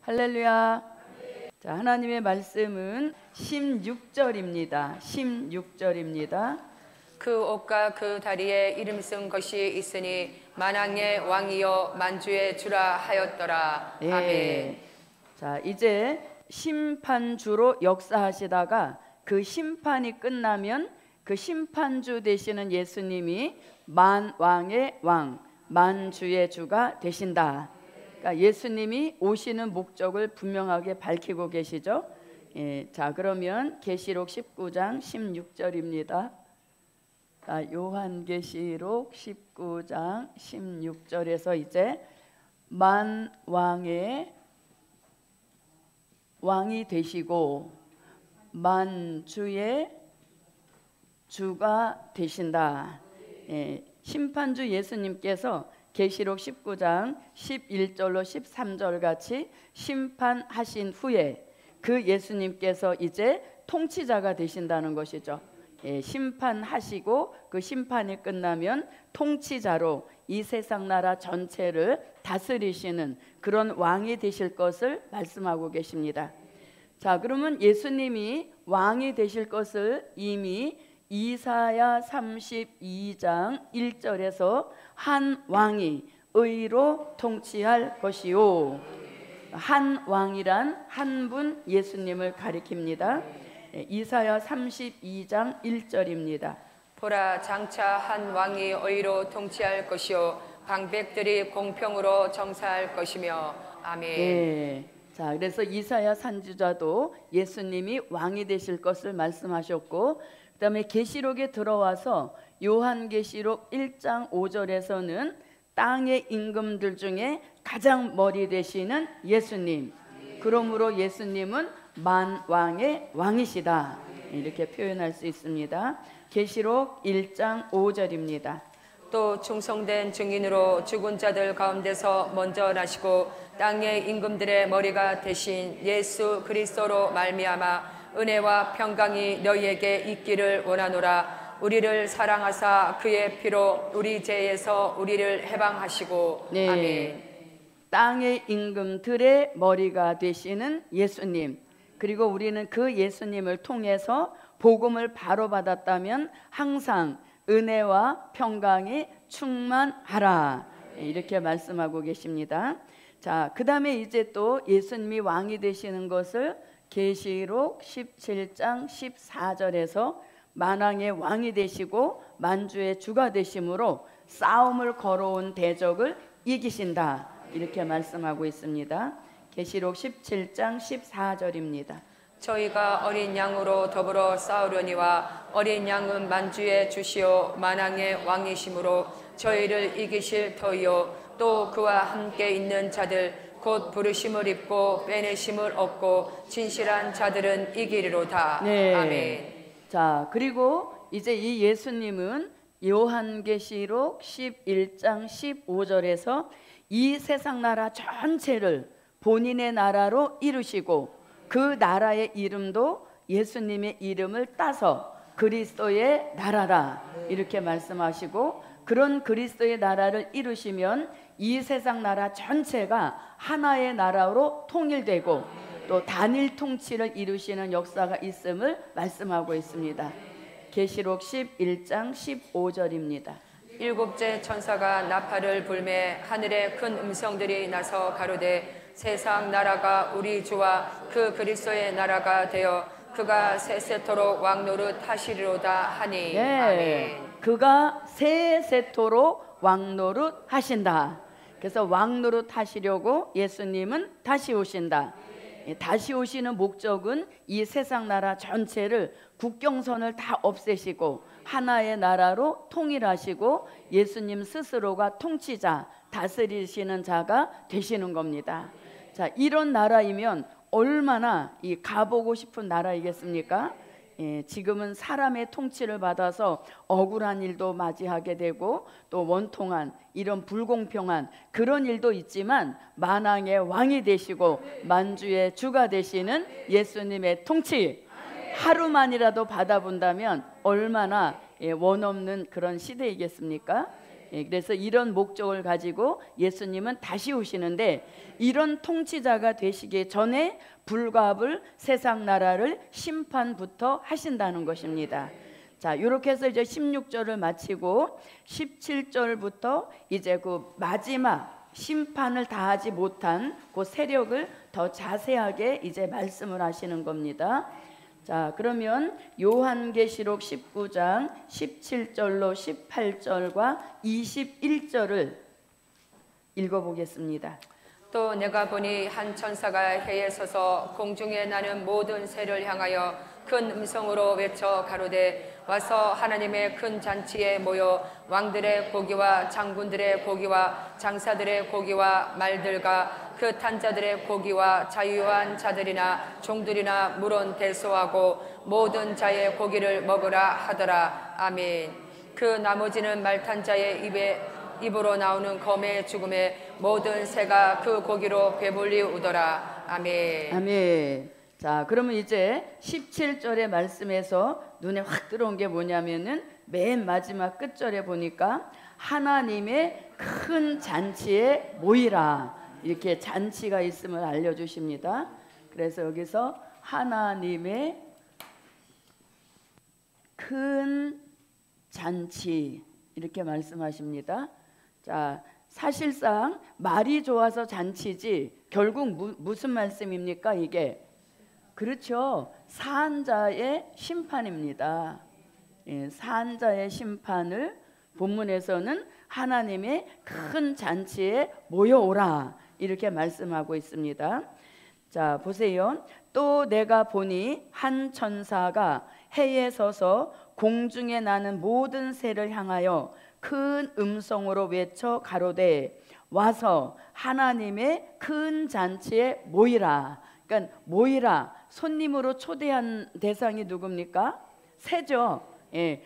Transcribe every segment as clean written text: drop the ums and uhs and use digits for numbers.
할렐루야. 자, 하나님의 말씀은 16절입니다. 16절입니다. 그 옷과 그 다리에 이름 쓴 것이 있으니 만왕의 왕이여 만주의 주라 하였더라. 예. 아멘. 자, 이제 심판주로 역사하시다가 그 심판이 끝나면 그 심판주 되시는 예수님이 만왕의 왕, 만주의 주가 되신다. 그러니까 예수님이 오시는 목적을 분명하게 밝히고 계시죠. 예, 자, 그러면 계시록 19장 16절입니다. 자, 요한계시록 19장 16절에서 이제 만왕의 왕이 되시고 만주의 주가 되신다. 예, 심판주 예수님께서 계시록 19장 11절로 13절 같이 심판하신 후에 그 예수님께서 이제 통치자가 되신다는 것이죠. 예, 심판하시고 그 심판이 끝나면 통치자로 이 세상 나라 전체를 다스리시는 그런 왕이 되실 것을 말씀하고 계십니다. 자, 그러면 예수님이 왕이 되실 것을 이미 이사야 32장 1절에서 한 왕이 의로 통치할 것이요. 한 왕이란 한 분 예수님을 가리킵니다. 이사야 32장 1절입니다. 보라, 장차 한 왕이 의로 통치할 것이요 방백들이 공평으로 정사할 것이며. 아멘. 네. 자, 그래서 이사야 선지자도 예수님이 왕이 되실 것을 말씀하셨고, 그 다음에 계시록에 들어와서 요한계시록 1장 5절에서는 땅의 임금들 중에 가장 머리 되시는 예수님, 그러므로 예수님은 만왕의 왕이시다, 이렇게 표현할 수 있습니다. 계시록 1장 5절입니다. 또 충성된 증인으로 죽은 자들 가운데서 먼저 나시고 땅의 임금들의 머리가 되신 예수 그리스도로 말미암아 은혜와 평강이 너희에게 있기를 원하노라. 우리를 사랑하사 그의 피로 우리 죄에서 우리를 해방하시고. 네. 아멘. 땅의 임금들의 머리가 되시는 예수님, 그리고 우리는 그 예수님을 통해서 복음을 바로 받았다면 항상 은혜와 평강이 충만하라, 이렇게 말씀하고 계십니다. 자, 그 다음에 이제 또 예수님이 왕이 되시는 것을 계시록 17장 14절에서 만왕의 왕이 되시고 만주의 주가 되심으로 싸움을 걸어온 대적을 이기신다, 이렇게 말씀하고 있습니다. 계시록 17장 14절입니다. 저희가 어린 양으로 더불어 싸우려니와 어린 양은 만주의 주시오 만왕의 왕이심으로 저희를 이기실 터이요 또 그와 함께 있는 자들 곧 부르심을 입고 빼내심을 얻고 진실한 자들은 이기리로다. 네. 아멘. 자, 그리고 이제 이 예수님은 요한계시록 11장 15절에서 이 세상 나라 전체를 본인의 나라로 이루시고 그 나라의 이름도 예수님의 이름을 따서 그리스도의 나라라, 이렇게 말씀하시고, 그런 그리스도의 나라를 이루시면 이 세상 나라 전체가 하나의 나라로 통일되고 또 단일 통치를 이루시는 역사가 있음을 말씀하고 있습니다. 계시록 11장 15절입니다. 일곱째 천사가 나팔을 불매 하늘에 큰 음성들이 나서 가로되 세상 나라가 우리 주와 그 그리스도의 나라가 되어 그가 세세토록 왕노릇 하시리로다 하니. 네. 아멘. 그가 세세토록 왕노릇 하신다. 그래서 왕노릇 하시려고 예수님은 다시 오신다. 다시 오시는 목적은 이 세상 나라 전체를 국경선을 다 없애시고 하나의 나라로 통일하시고 예수님 스스로가 통치자, 다스리시는 자가 되시는 겁니다. 자, 이런 나라이면 얼마나 이 가보고 싶은 나라이겠습니까? 예, 지금은 사람의 통치를 받아서 억울한 일도 맞이하게 되고 또 원통한 이런 불공평한 그런 일도 있지만 만왕의 왕이 되시고 만주의 주가 되시는 예수님의 통치 하루만이라도 받아본다면 얼마나 원없는 그런 시대이겠습니까? 그래서 이런 목적을 가지고 예수님은 다시 오시는데, 이런 통치자가 되시기 전에 불갑을, 세상 나라를 심판부터 하신다는 것입니다. 자, 이렇게 해서 이제 16절을 마치고 17절부터 이제 그 마지막 심판을 다하지 못한 그 세력을 더 자세하게 이제 말씀을 하시는 겁니다. 자, 그러면 요한계시록 19장 17절로 18절과 21절을 읽어보겠습니다. 또 내가 보니 한 천사가 해에 서서 공중에 나는 모든 새를 향하여 큰 음성으로 외쳐 가로되 와서 하나님의 큰 잔치에 모여 왕들의 고기와 장군들의 고기와 장사들의 고기와 말들과 그 탄 자들의 고기와 자유한 자들이나 종들이나 물은 대소하고 모든 자의 고기를 먹으라 하더라. 아멘. 그 나머지는 말탄 자의 입으로 나오는 검의 죽음에 모든 새가 그 고기로 배불리 우더라. 아멘. 아멘. 자, 그러면 이제 17절의 말씀에서 눈에 확 들어온 게 뭐냐면은 맨 마지막 끝절에 보니까 하나님의 큰 잔치에 모이라, 이렇게 잔치가 있음을 알려주십니다. 그래서 여기서 하나님의 큰 잔치 이렇게 말씀하십니다. 자, 사실상 말이 좋아서 잔치지 결국 무슨 말씀입니까 이게? 그렇죠. 산자의 심판입니다. 예, 산자의 심판을 본문에서는 하나님의 큰 잔치에 모여오라 이렇게 말씀하고 있습니다. 자, 보세요. 또 내가 보니 한 천사가 해에 서서 공중에 나는 모든 새를 향하여 큰 음성으로 외쳐 가로되 와서 하나님의 큰 잔치에 모이라. 그러니까 모이라, 손님으로 초대한 대상이 누굽니까? 새죠. 예,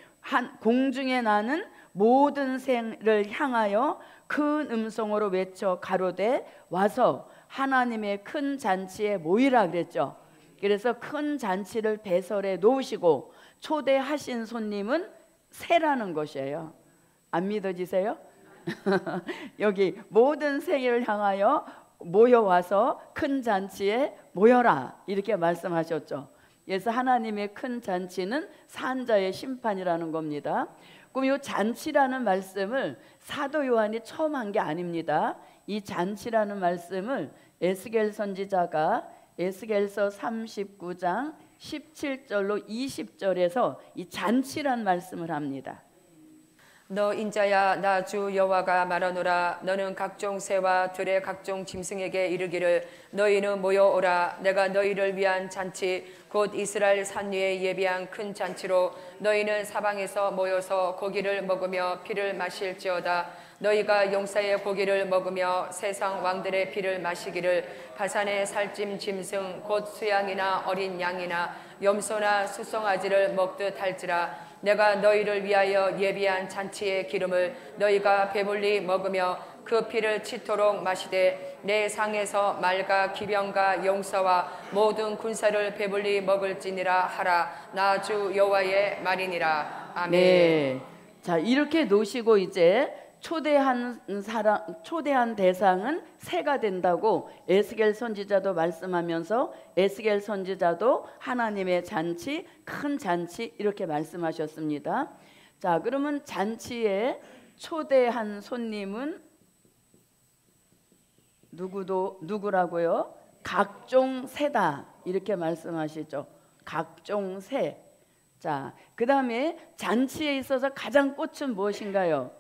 공중에 나는 모든 새를 향하여 큰 음성으로 외쳐 가로되 와서 하나님의 큰 잔치에 모이라 그랬죠. 그래서 큰 잔치를 배설해 놓으시고 초대하신 손님은 새라는 것이에요. 안 믿어지세요? 여기 모든 새를 향하여 모여와서 큰 잔치에 모여라 이렇게 말씀하셨죠. 그래서 하나님의 큰 잔치는 산자의 심판이라는 겁니다. 그럼 이 잔치라는 말씀을 사도 요한이 처음 한 게 아닙니다. 이 잔치라는 말씀을 에스겔 선지자가 에스겔서 39장 17절로 20절에서 이 잔치란 말씀을 합니다. 너 인자야, 나 주 여호와가 말하노라. 너는 각종 새와 들의 각종 짐승에게 이르기를 너희는 모여오라. 내가 너희를 위한 잔치 곧 이스라엘 산 위에 예비한 큰 잔치로 너희는 사방에서 모여서 고기를 먹으며 피를 마실지어다. 너희가 용사의 고기를 먹으며 세상 왕들의 피를 마시기를 바산의 살찜 짐승 곧 수양이나 어린 양이나 염소나 수송아지를 먹듯 할지라. 내가 너희를 위하여 예비한 잔치의 기름을 너희가 배불리 먹으며 그 피를 치토록 마시되 내 상에서 말과 기병과 용사와 모든 군사를 배불리 먹을지니라 하라. 나 주 여호와의 말이니라. 아멘. 네. 자, 이렇게 놓으시고 이제 초대한 대상은 새가 된다고 에스겔 선지자도 말씀하면서 에스겔 선지자도 하나님의 잔치, 큰 잔치 이렇게 말씀하셨습니다. 자, 그러면 잔치에 초대한 손님은 누구라고요? 각종 새다 이렇게 말씀하시죠. 각종 새. 자, 그 다음에 잔치에 있어서 가장 꽃은 무엇인가요?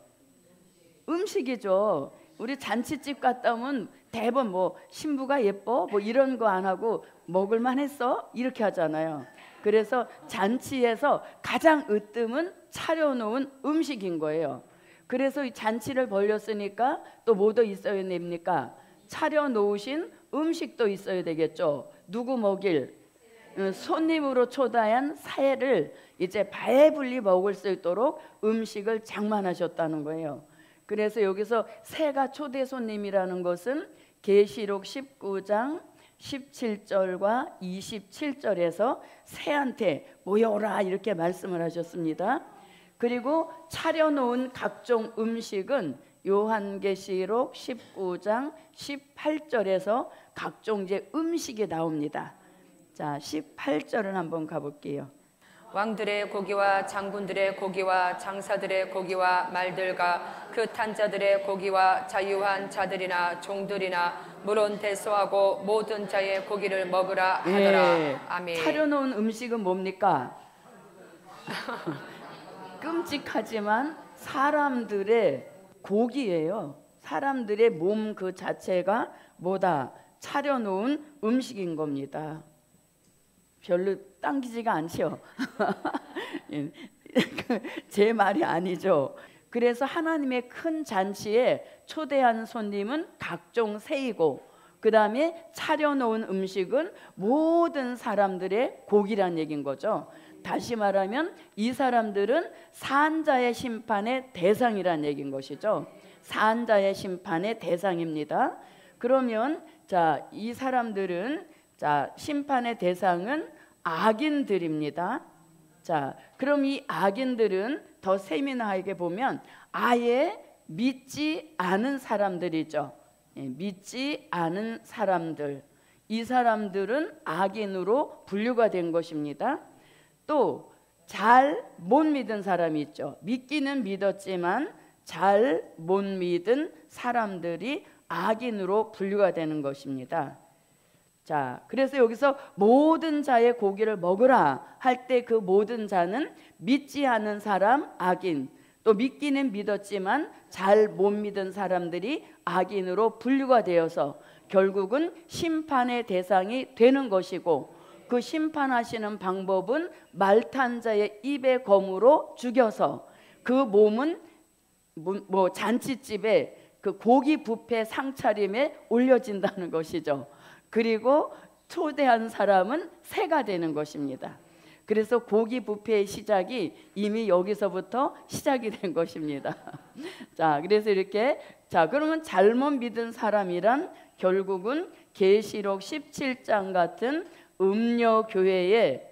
음식이죠. 우리 잔치집 갔다 오면 대부분 뭐 신부가 예뻐 뭐 이런 거 안 하고 먹을만 했어 이렇게 하잖아요. 그래서 잔치에서 가장 으뜸은 차려놓은 음식인 거예요. 그래서 이 잔치를 벌렸으니까 또 뭐도 있어야 됩니까? 차려놓으신 음식도 있어야 되겠죠. 누구 먹일? 손님으로 초대한 새를 이제 배불리 먹을 수 있도록 음식을 장만하셨다는 거예요. 그래서 여기서 새가 초대 손님이라는 것은 계시록 19장 17절과 27절에서 새한테 모여오라 이렇게 말씀을 하셨습니다. 그리고 차려놓은 각종 음식은 요한계시록 19장 18절에서 각종 이제 음식이 나옵니다. 자, 18절을 한번 가볼게요. 왕들의 고기와 장군들의 고기와 장사들의 고기와 말들과 그 탄자들의 고기와 자유한 자들이나 종들이나 물론 대소하고 모든 자의 고기를 먹으라 하더라. 예, 아멘. 차려놓은 음식은 뭡니까? 끔찍하지만 사람들의 고기예요. 사람들의 몸 그 자체가 뭐다? 차려놓은 음식인 겁니다. 별로 당기지가 않죠. 제 말이 아니죠. 그래서 하나님의 큰 잔치에 초대한 손님은 각종 새이고, 그 다음에 차려놓은 음식은 모든 사람들의 고기란 얘기인 거죠. 다시 말하면 이 사람들은 산자의 심판의 대상이란 얘기인 것이죠. 산자의 심판의 대상입니다. 그러면 자, 이 사람들은 자, 심판의 대상은 악인들입니다. 자, 그럼 이 악인들은 더 세미나하게 보면 아예 믿지 않은 사람들이죠. 믿지 않은 사람들. 이 사람들은 악인으로 분류가 된 것입니다. 또 잘 못 믿은 사람이 있죠. 믿기는 믿었지만 잘 못 믿은 사람들이 악인으로 분류가 되는 것입니다. 자, 그래서 여기서 모든 자의 고기를 먹으라 할 때 그 모든 자는 믿지 않은 사람, 악인, 또 믿기는 믿었지만 잘 못 믿은 사람들이 악인으로 분류가 되어서 결국은 심판의 대상이 되는 것이고, 그 심판하시는 방법은 말탄 자의 입의 검으로 죽여서 그 몸은 뭐 잔치집에 그 고기 뷔페 상차림에 올려진다는 것이죠. 그리고 초대한 사람은 새가 되는 것입니다. 그래서 고기 뷔페의 시작이 이미 여기서부터 시작이 된 것입니다. 자, 그래서 이렇게, 자, 그러면 잘못 믿은 사람이란 결국은 계시록 17장 같은 음녀 교회에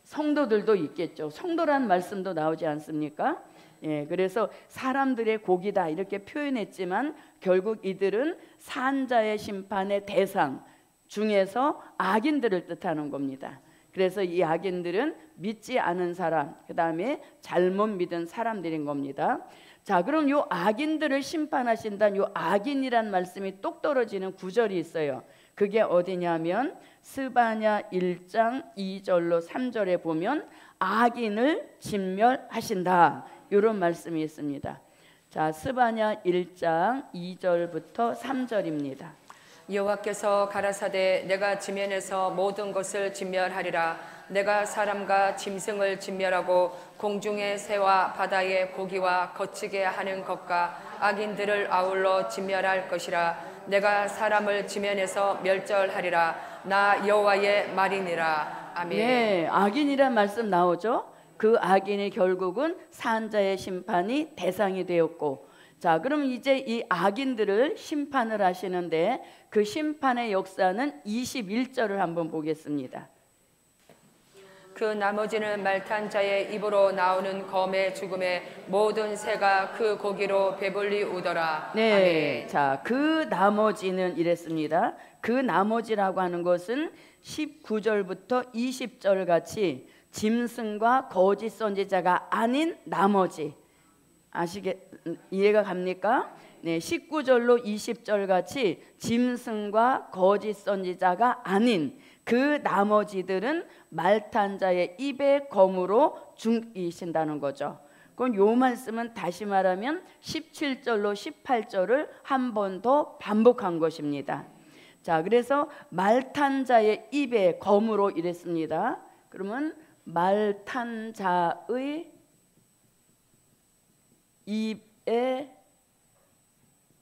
성도들도 있겠죠. 성도란 말씀도 나오지 않습니까? 예, 그래서 사람들의 고기다 이렇게 표현했지만 결국 이들은 산자의 심판의 대상 중에서 악인들을 뜻하는 겁니다. 그래서 이 악인들은 믿지 않은 사람, 그 다음에 잘못 믿은 사람들인 겁니다. 자, 그럼 요 악인들을 심판하신다는 요 악인이란 말씀이 똑 떨어지는 구절이 있어요. 그게 어디냐면 스바냐 1장 2절로 3절에 보면 악인을 진멸하신다, 이런 말씀이 있습니다. 자, 스바냐 1장 2절부터 3절입니다. 여호와께서 가라사대 내가 지면에서 모든 것을 진멸하리라. 내가 사람과 짐승을 진멸하고 공중의 새와 바다의 고기와 거치게 하는 것과 악인들을 아울러 진멸할 것이라. 내가 사람을 지면에서 멸절하리라. 나 여호와의 말이니라. 아멘. 네, 악인이란 말씀 나오죠. 그 악인이 결국은 산자의 심판이 대상이 되었고, 자, 그럼 이제 이 악인들을 심판을 하시는데 그 심판의 역사는 21절을 한번 보겠습니다. 그 나머지는 말탄 자의 입으로 나오는 검의 죽음에 모든 새가 그 고기로 배불리 우더라. 네, 아멘. 자, 그 나머지는 이랬습니다. 그 나머지라고 하는 것은 19절부터 20절 같이 짐승과 거짓 선지자가 아닌 나머지, 이해가 갑니까? 네, 19절로 20절 같이 짐승과 거짓 선지자가 아닌 그 나머지들은 말탄 자의 입의 검으로 죽이신다는 거죠. 그럼 요 말씀은 다시 말하면 17절로 18절을 한 번 더 반복한 것입니다. 자, 그래서 말탄 자의 입의 검으로 이랬습니다. 그러면 말탄 자의 입의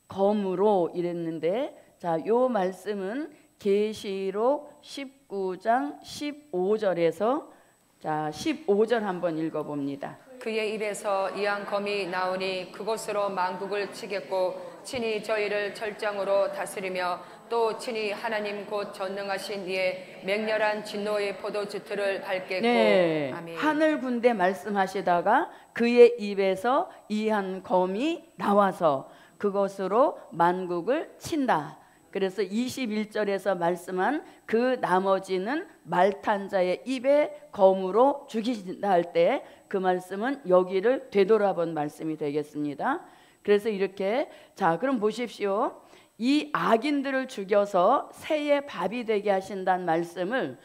검으로 이랬는데, 자, 요 말씀은 계시록 19장 15절에서 자, 15절 한번 읽어봅니다. 그의 입에서 이한 검이 나오니 그곳으로 만국을 치겠고 친히 저희를 철장으로 다스리며 또 친히 하나님 곧 전능하신 이의 맹렬한 진노의 포도주틀을 밟겠고. 네, 아멘. 하늘 군대 말씀하시다가 그의 입에서 이 한 검이 나와서 그것으로 만국을 친다. 그래서 21절에서 말씀한 그 나머지는 말탄 자의 입에 검으로 죽이신다 할 때 그 말씀은 여기를 되돌아본 말씀이 되겠습니다. 그래서 이렇게, 자, 그럼 보십시오. 이 악인들을 죽여서 새의 밥이 되게 하신다는 말씀을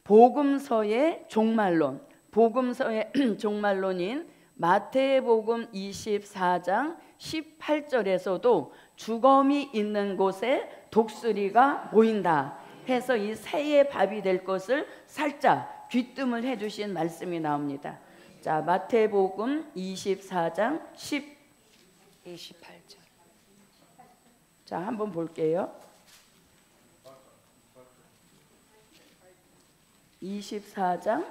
복음서의 종말론, 복음서의 종말론인 마태복음 24장 18절에서도 주검이 있는 곳에 독수리가 모인다 해서 이 새의 밥이 될 것을 살짝 귀뜸을 해주신 말씀이 나옵니다. 자, 마태복음 24장 28절. 자, 한번 볼게요. 24장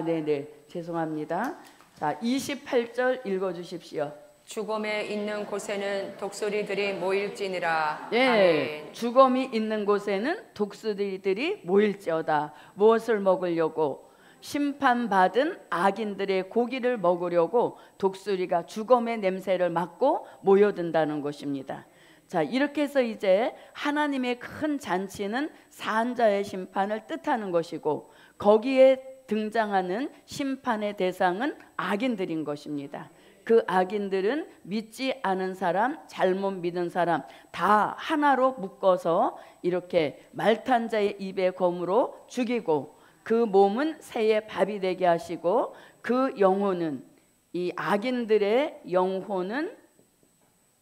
네네, 죄송합니다. 자, 28절 읽어주십시오. 주검에 있는 곳에는 독수리들이 모일지니라. 예, 아멘. 주검이 있는 곳에는 독수리들이 모일지어다. 무엇을 먹으려고? 심판받은 악인들의 고기를 먹으려고 독수리가 주검의 냄새를 맡고 모여든다는 것입니다. 자, 이렇게 해서 이제 하나님의 큰 잔치는 산자의 심판을 뜻하는 것이고 거기에 등장하는 심판의 대상은 악인들인 것입니다. 그 악인들은 믿지 않은 사람, 잘못 믿은 사람 다 하나로 묶어서 이렇게 말탄 자의 입에 검으로 죽이고 그 몸은 새의 밥이 되게 하시고 그 영혼은, 이 악인들의 영혼은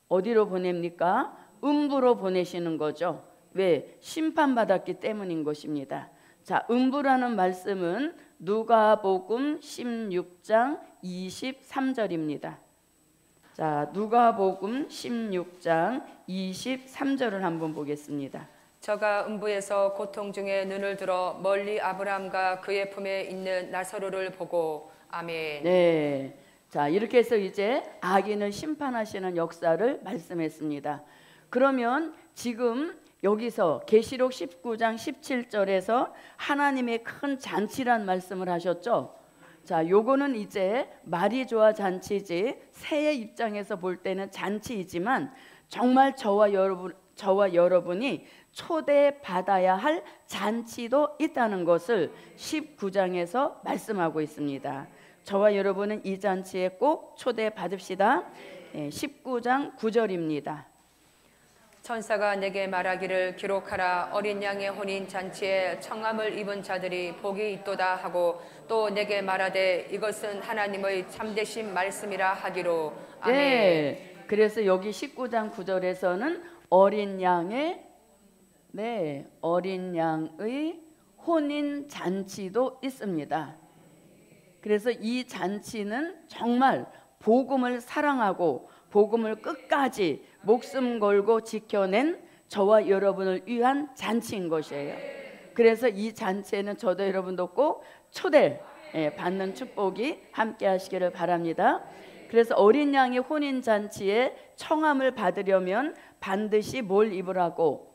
어디로 보냅니까? 음부로 보내시는 거죠. 왜? 심판받았기 때문인 것입니다. 자, 음부라는 말씀은 누가복음 16장 23절입니다. 자, 누가복음 16장 23절을 한번 보겠습니다. 저가 음부에서 고통 중에 눈을 들어 멀리 아브라함과 그의 품에 있는 나사로를 보고. 아멘. 네, 자, 이렇게 해서 이제 악인을 심판하시는 역사를 말씀했습니다. 그러면 지금 여기서 계시록 19장 17절에서 하나님의 큰 잔치란 말씀을 하셨죠. 자, 요거는 이제 말이 좋아 잔치지 새의 입장에서 볼 때는 잔치이지만 정말 저와 여러분이 초대받아야 할 잔치도 있다는 것을 19장에서 말씀하고 있습니다. 저와 여러분은 이 잔치에 꼭 초대받읍시다. 19장 9절입니다. 천사가 내게 말하기를 기록하라. 어린 양의 혼인 잔치에 청함을 입은 자들이 복이 있도다 하고 또 내게 말하되 이것은 하나님의 참되신 말씀이라 하기로. 아멘. 네, 그래서 여기 19장 9절에서는 어린 양의 혼인 잔치도 있습니다. 그래서 이 잔치는 정말 복음을 사랑하고 복음을 끝까지 목숨 걸고 지켜낸 저와 여러분을 위한 잔치인 것이에요. 그래서 이 잔치에는 저도 여러분도 꼭 초대 받는 축복이 함께 하시기를 바랍니다. 그래서 어린 양의 혼인 잔치에 청함을 받으려면 반드시 뭘 입으라고?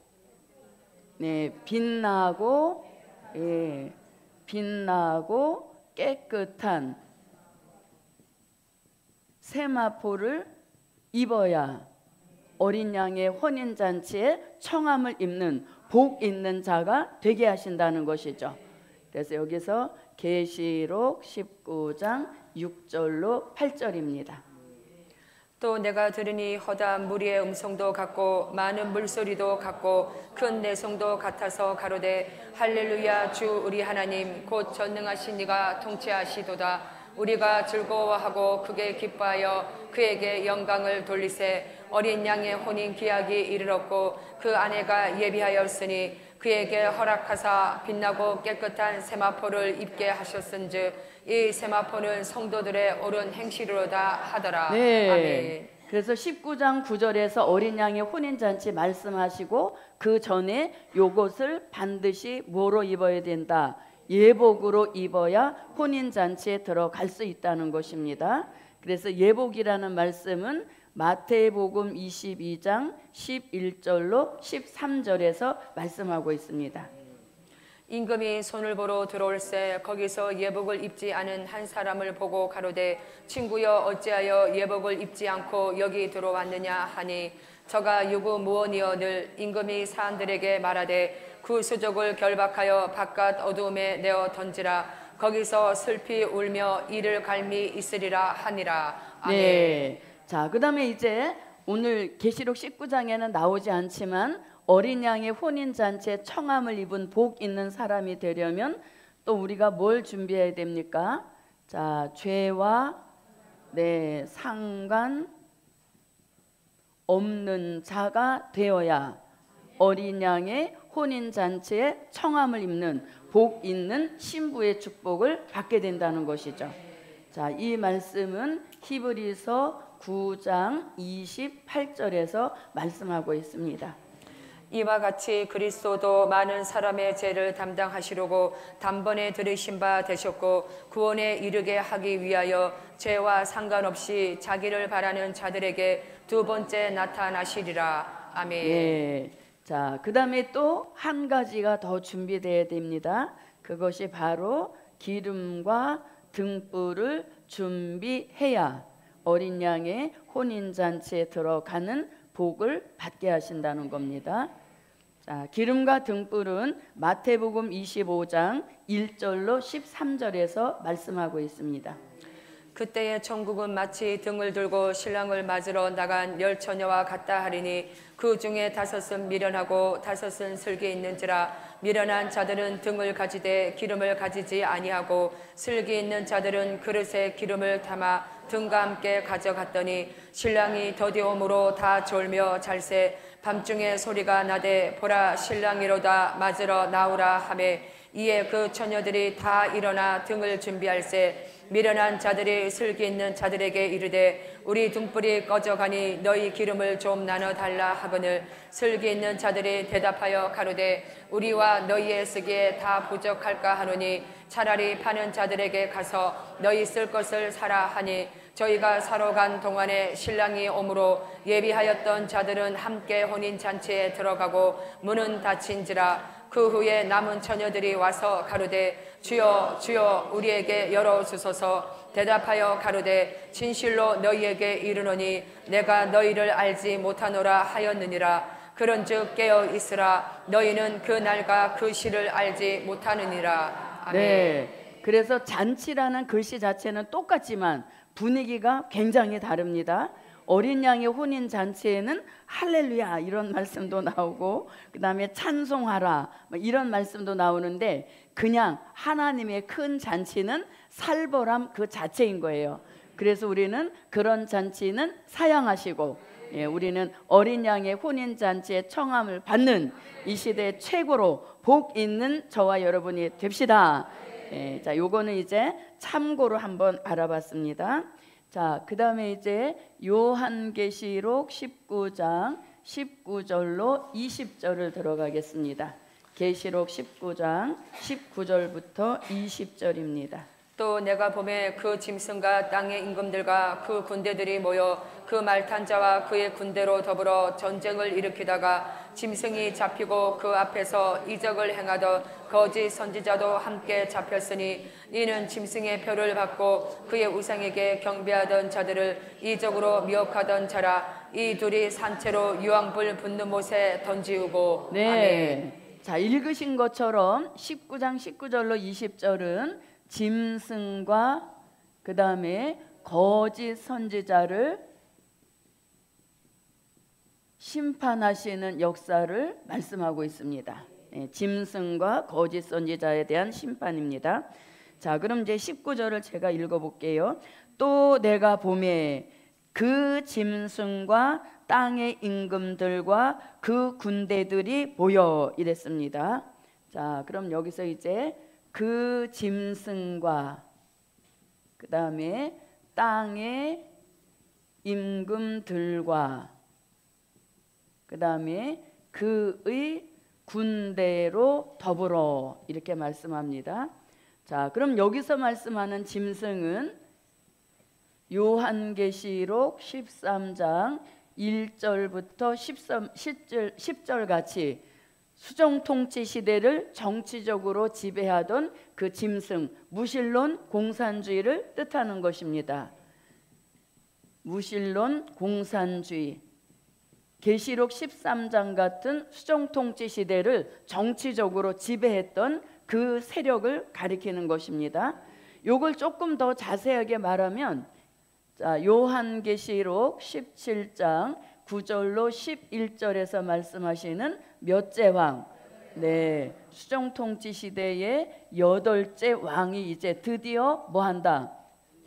빛나고 깨끗한 세마포를 입어야 어린 양의 혼인 잔치에 청함을 입는 복 있는 자가 되게 하신다는 것이죠. 그래서 여기서 계시록 19장 6절로 8절입니다. 또 내가 들으니 허다한 무리의 음성도 같고 많은 물소리도 같고 큰 내성도 같아서 가로되 할렐루야 주 우리 하나님 곧 전능하신 이가 통치하시도다. 우리가 즐거워하고 크게 기뻐하여 그에게 영광을 돌리세. 어린 양의 혼인 기약이 이르렀고 그 아내가 예비하였으니 그에게 허락하사 빛나고 깨끗한 세마포를 입게 하셨은즉 이 세마포는 성도들의 옳은 행실로다 하더라. 네. 아멘. 그래서 19장 9절에서 어린 양의 혼인잔치 말씀하시고 그 전에 요것을 반드시 뭐로 입어야 된다? 예복으로 입어야 혼인잔치에 들어갈 수 있다는 것입니다. 그래서 예복이라는 말씀은 마태복음 22장 11절로 13절에서 말씀하고 있습니다. 임금이 손을 보러 들어올새 거기서 예복을 입지 않은 한 사람을 보고 가로되 친구여 어찌하여 예복을 입지 않고 여기 들어왔느냐 하니 저가 유구무원이어늘 임금이 사람들에게 말하되 그 수족을 결박하여 바깥 어두움에 내어 던지라 거기서 슬피 울며 이를 갈미 있으리라 하니라. 아멘. 네. 자, 그다음에 이제 오늘 계시록 19장에는 나오지 않지만 어린 양의 혼인 잔치에 청함을 입은 복 있는 사람이 되려면 또 우리가 뭘 준비해야 됩니까? 자, 죄와 상관 없는 자가 되어야 어린 양의 혼인 잔치에 청함을 입는 복 있는 신부의 축복을 받게 된다는 것이죠. 자, 이 말씀은 히브리서 9장 28절에서 말씀하고 있습니다. 이와 같이 그리스도도 많은 사람의 죄를 담당하시려고 단번에 들으신 바 되셨고 구원에 이르게 하기 위하여 죄와 상관없이 자기를 바라는 자들에게 두 번째 나타나시리라. 아멘. 예. 자, 그 다음에 또 한 가지가 더 준비되어야 됩니다. 그것이 바로 기름과 등불을 준비해야 어린 양의 혼인잔치에 들어가는 복을 받게 하신다는 겁니다. 자, 기름과 등불은 마태복음 25장 1절로 13절에서 말씀하고 있습니다. 그때의 천국은 마치 등을 들고 신랑을 맞으러 나간 열 처녀와 같다 하리니 그 중에 다섯은 미련하고 다섯은 슬기 있는지라 미련한 자들은 등을 가지되 기름을 가지지 아니하고 슬기 있는 자들은 그릇에 기름을 담아 등과 함께 가져갔더니 신랑이 더디옴으로 다 졸며 잘새 밤중에 소리가 나되 보라 신랑이로다 맞으러 나오라 하매 이에 그 처녀들이 다 일어나 등을 준비할새 미련한 자들이 슬기 있는 자들에게 이르되 우리 등불이 꺼져가니 너희 기름을 좀 나눠 달라 하거늘 슬기 있는 자들이 대답하여 가로되 우리와 너희의 쓰기에 다 부족할까 하노니 차라리 파는 자들에게 가서 너희 쓸 것을 사라 하니 저희가 사러 간 동안에 신랑이 오므로 예비하였던 자들은 함께 혼인잔치에 들어가고 문은 닫힌지라 그 후에 남은 처녀들이 와서 가로되 주여 주여 우리에게 열어주소서 대답하여 가로되 진실로 너희에게 이르노니 내가 너희를 알지 못하노라 하였느니라 그런즉 깨어 있으라 너희는 그 날과 그 시를 알지 못하느니라. 아멘. 네, 그래서 잔치라는 글씨 자체는 똑같지만 분위기가 굉장히 다릅니다. 어린 양의 혼인 잔치에는 할렐루야 이런 말씀도 나오고 그 다음에 찬송하라 이런 말씀도 나오는데 그냥 하나님의 큰 잔치는 살벌함 그 자체인 거예요. 그래서 우리는 그런 잔치는 사양하시고 우리는 어린 양의 혼인 잔치에 청함을 받는 이 시대 최고로 복 있는 저와 여러분이 됩시다. 자, 요거는 이제 참고로 한번 알아봤습니다. 자, 그 다음에 이제 요한계시록 19장 19절로 20절을 들어가겠습니다. 계시록 19장 19절부터 20절입니다. 또 내가 봄에 그 짐승과 땅의 임금들과 그 군대들이 모여 그 말탄 자와 그의 군대로 더불어 전쟁을 일으키다가 짐승이 잡히고 그 앞에서 이적을 행하던 거짓 선지자도 함께 잡혔으니 이는 짐승의 표를 받고 그의 우상에게 경배하던 자들을 이적으로 미혹하던 자라. 이 둘이 산채로 유황불 붙는 못에 던지우고. 네. 아멘. 자, 읽으신 것처럼 19장 19절로 20절은 짐승과 그 다음에 거짓 선지자를 심판하시는 역사를 말씀하고 있습니다. 짐승과 거짓 선지자에 대한 심판입니다. 자, 그럼 이제 19절을 제가 읽어볼게요. 또 내가 봄에 그 짐승과 땅의 임금들과 그 군대들이 모여 이랬습니다. 자, 그럼 여기서 이제 그 짐승과 그 다음에 땅의 임금들과 그 다음에 그의 군대로 더불어 이렇게 말씀합니다. 자, 그럼 여기서 말씀하는 짐승은 요한계시록 13장 1절부터 10절 같이 수정통치 시대를 정치적으로 지배하던 그 짐승 무신론 공산주의를 뜻하는 것입니다. 무신론 공산주의, 계시록 13장 같은 수정통치 시대를 정치적으로 지배했던 그 세력을 가리키는 것입니다. 요걸 조금 더 자세하게 말하면, 자, 요한계시록 17장 9절로 11절에서 말씀하시는 몇째 왕, 네, 수정통치 시대의 8째 왕이 이제 드디어 뭐 한다?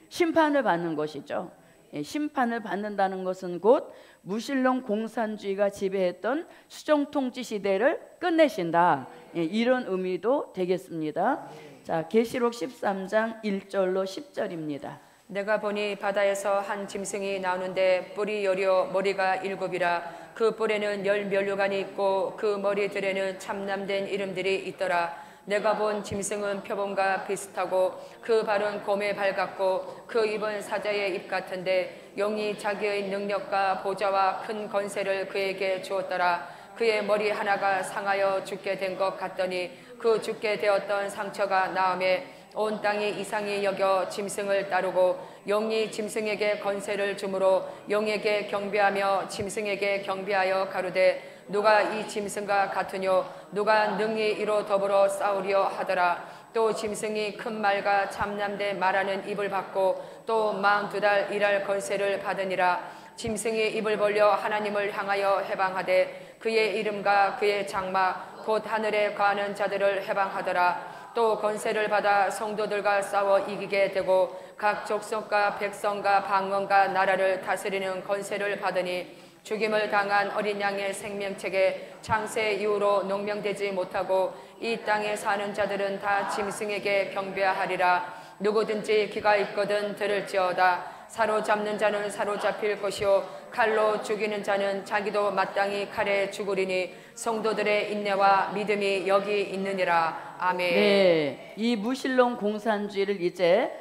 심판을 받는 것이죠. 예, 심판을 받는다는 것은 곧 무신론 공산주의가 지배했던 수정통치 시대를 끝내신다. 예, 이런 의미도 되겠습니다. 자, 계시록 13장 1절로 10절입니다. 내가 보니 바다에서 한 짐승이 나오는데 뿔이 여려 머리가 7이라 그 뿔에는 10면류관이 있고 그 머리들에는 참남된 이름들이 있더라. 내가 본 짐승은 표범과 비슷하고 그 발은 곰의 발 같고 그 입은 사자의 입 같은데 영이 자기의 능력과 보좌와 큰 권세를 그에게 주었더라. 그의 머리 하나가 상하여 죽게 된 것 같더니 그 죽게 되었던 상처가 나음에 온 땅이 이상히 여겨 짐승을 따르고 영이 짐승에게 권세를 주므로 영에게 경배하며 짐승에게 경배하여 가로되 누가 이 짐승과 같으뇨 누가 능히 이로 더불어 싸우려 하더라. 또 짐승이 큰 말과 참남된 말하는 입을 받고 또 42달 일할 권세를 받으니라. 짐승이 입을 벌려 하나님을 향하여 해방하되 그의 이름과 그의 장막 곧 하늘에 거하는 자들을 해방하더라. 또 권세를 받아 성도들과 싸워 이기게 되고 각 족속과 백성과 방언과 나라를 다스리는 권세를 받으니 죽임을 당한 어린 양의 생명책에 창세 이후로 농명되지 못하고 이 땅에 사는 자들은 다 짐승에게 경배하리라. 누구든지 귀가 있거든 들을지어다. 사로잡는 자는 사로잡힐 것이요 칼로 죽이는 자는 자기도 마땅히 칼에 죽으리니 성도들의 인내와 믿음이 여기 있느니라. 아멘. 네, 이 무신론 공산주의를 이제